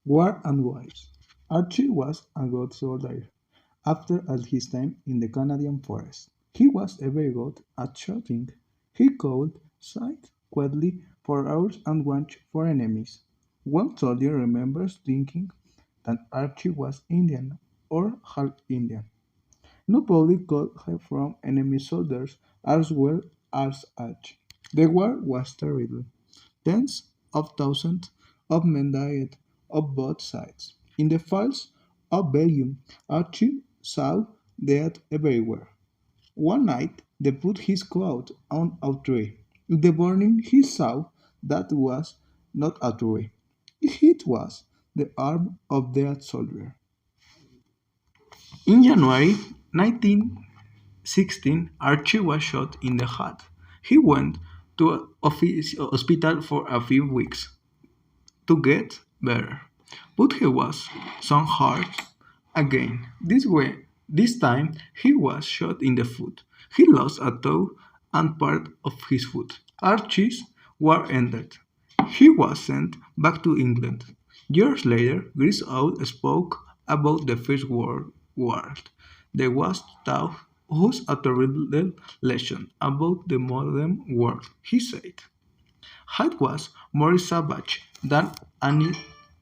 War and Wives. Archie was a good soldier. After all his time in the Canadian forest, he was very good at shooting. He could sight quietly for hours and watch for enemies. One soldier remembers thinking that Archie was Indian or half Indian. Nobody could hide from enemy soldiers as well as Archie. The war was terrible. Tens of thousands of men died on both sides. In the fields of Belgium, Archie saw death everywhere. One night they put his clothes on a tree. In the morning he saw that was not a tree. It was the arm of dead soldier. In January 1916, Archie was shot in the head. He went to a hospital for a few weeks to get better, but he was some hurt again. This time he was shot in the foot. He lost a toe and part of his foot. Archie's war ended. He was sent back to England. Years later, Griswold spoke about the First World War. There was taught us a terrible lesson about the modern world, he said. Hyde was more savage than any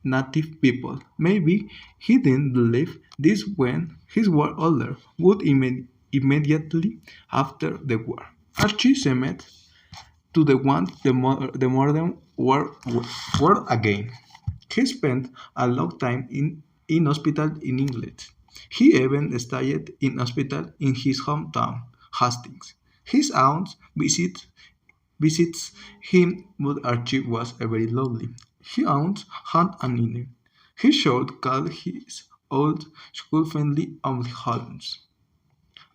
native people. Maybe he didn't believe this when he was older, would immediately after the war. Archie seemed to want the modern world again. He spent a long time in hospital in England. He even stayed in hospital in his hometown, Hastings. His aunt visits him, but Archie was very lonely. He owns had an Indian. He should call his old school friendly on Holmes.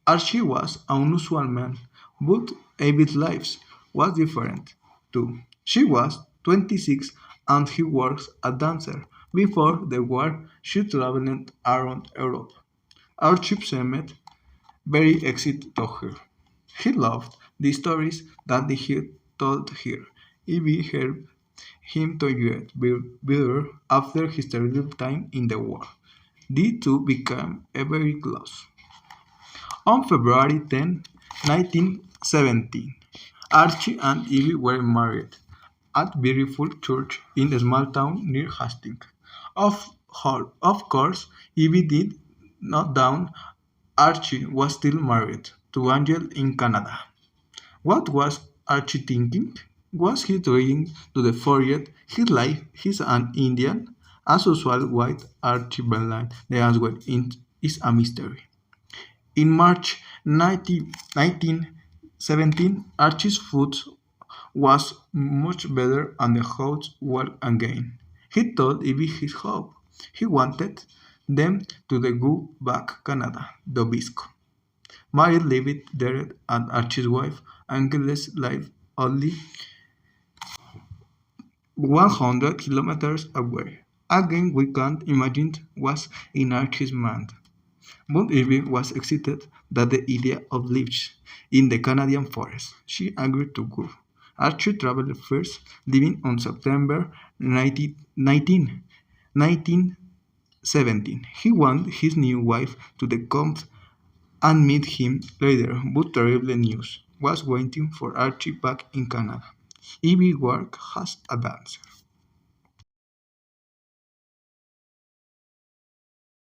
Archie was an unusual man, but Abby's life was different too. She was 26 and he works as a dancer. Before the war, she traveled around Europe. Archie seemed very excited to her. He loved the stories that he told her. Ivy helped him to get better after his terrible time in the war. The two became very close. On February 10, 1917, Archie and Ivy were married at beautiful church in a small town near Hastings. Of course, Ivy did not down. Archie was still married to Angel in Canada. What was Archie thinking? Was he trying to forget his life? He's an Indian. As usual, white Archie Bellline. The answer is a mystery. In March 1917, Archie's foot was much better and the house well again. He told Ivy his hope. He wanted them to go back Canada, Dobisco. Mary lived there and Archie's wife, Inglés, lived only 100 kilometers away. Again, we can't imagine was in Archie's mind. But Ivy was excited that the idea of lives in the Canadian forest. She agreed to go. Archie traveled first, leaving on September 19, 1917. He wanted his new wife to come and meet him later, but terrible news was waiting for Archie back in Canada. Ivy worked as a dancer.